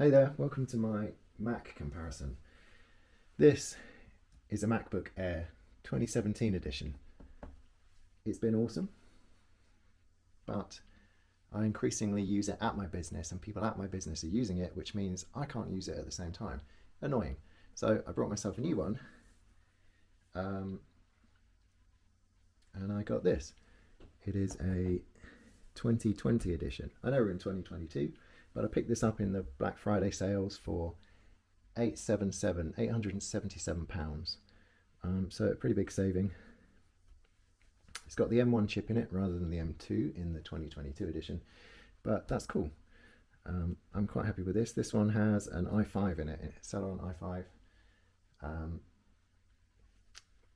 Hey there, welcome to my Mac comparison. This is a MacBook Air 2017 edition. It's been awesome, but I increasingly use it at my business and people at my business are using it, which means I can't use it at the same time. Annoying. So I brought myself a new one and I got this. It is a 2020 edition. I know we're in 2022, but I picked this up in the Black Friday sales for £877. So a pretty big saving. It's got the M1 chip in it rather than the M2 in the 2022 edition, but that's cool. I'm quite happy with this. This one has an i5 in it, Celeron i5,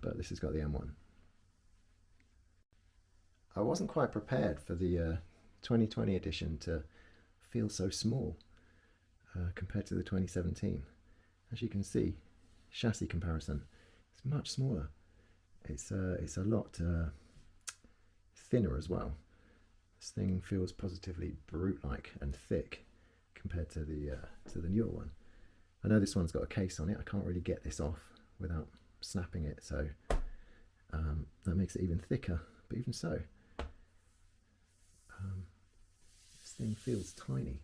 but this has got the M1. I wasn't quite prepared for the 2020 edition to feel so small compared to the 2017. As you can see, chassis comparison, it's much smaller. It's a lot thinner as well. This thing feels positively brute-like and thick compared to the newer one. I know this one's got a case on it. I can't really get this off without snapping it, so that makes it even thicker. But even so, this thing feels tiny.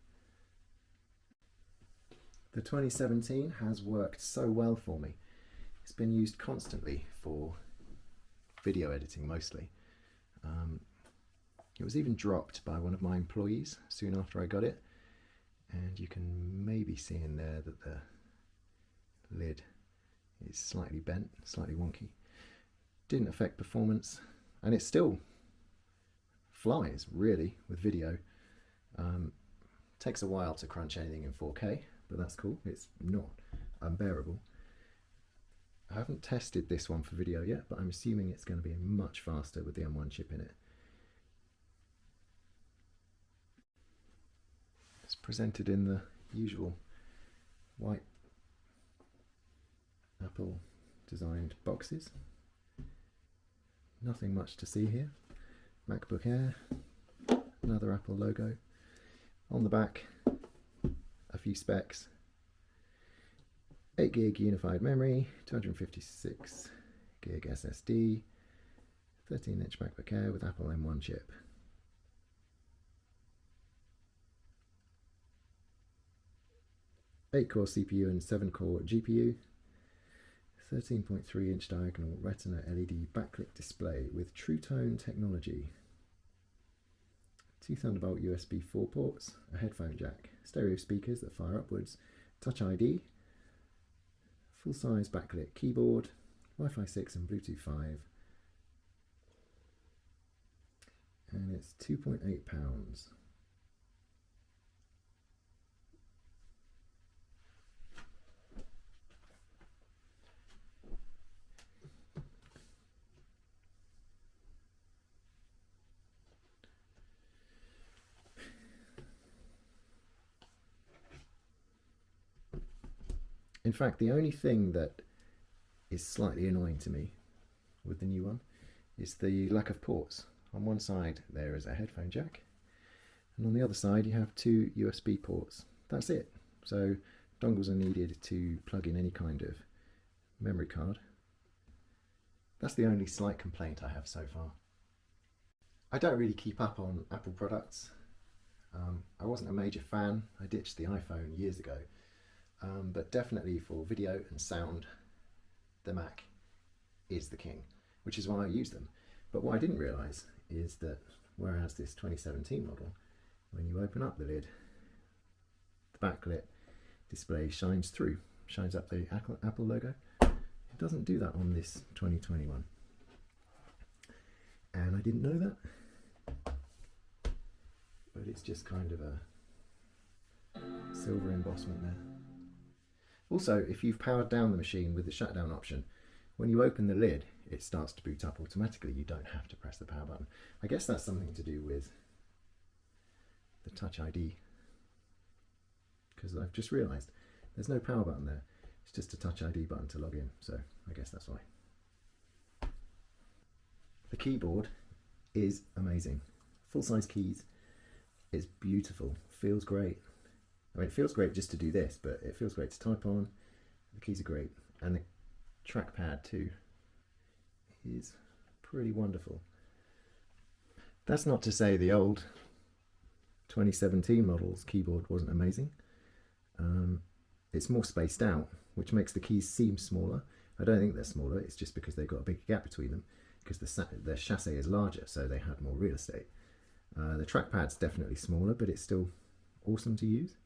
The 2017 has worked so well for me. It's been used constantly for video editing mostly. It was even dropped by one of my employees soon after I got it, and you can maybe see in there that the lid is slightly bent, slightly wonky. Didn't affect performance, and it still flies really with video. Takes a while to crunch anything in 4K, but that's cool. It's not unbearable. I haven't tested this one for video yet, but I'm assuming it's going to be much faster with the M1 chip in it. It's presented in the usual white Apple designed boxes. Nothing much to see here. MacBook Air, another Apple logo. On the back, a few specs. 8 gig unified memory, 256 gig SSD, 13-inch MacBook Air with Apple M1 chip. Eight-core CPU and 7-core GPU. 13.3-inch diagonal Retina LED backlit display with True Tone technology. 2 Thunderbolt USB 4 ports, a headphone jack, stereo speakers that fire upwards, Touch ID, full-size backlit keyboard, Wi-Fi 6 and Bluetooth 5, and it's £2.8. In fact, the only thing that is slightly annoying to me with the new one is the lack of ports. On one side there is a headphone jack, and on the other side you have 2 USB ports. That's it. So dongles are needed to plug in any kind of memory card. That's the only slight complaint I have so far. I don't really keep up on Apple products. I wasn't a major fan. I ditched the iPhone years ago. But definitely for video and sound, the Mac is the king, which is why I use them. But what I didn't realise is that whereas this 2017 model, when you open up the lid, the backlit display shines through, shines up the Apple logo. It doesn't do that on this 2021. And I didn't know that. But it's just kind of a silver embossment there. Also, if you've powered down the machine with the shutdown option, when you open the lid, it starts to boot up automatically. You don't have to press the power button. I guess that's something to do with the Touch ID, because I've just realised there's no power button there. It's just a Touch ID button to log in, so I guess that's why. The keyboard is amazing. Full-size keys. It's beautiful. Feels great. I mean, it feels great just to do this, but it feels great to type on. The keys are great, and the trackpad too is pretty wonderful. That's not to say the old 2017 model's keyboard wasn't amazing. It's more spaced out, which makes the keys seem smaller. I don't think they're smaller, it's just because they've got a bigger gap between them, because the chassis is larger, so they had more real estate. The trackpad's definitely smaller, but it's still awesome to use.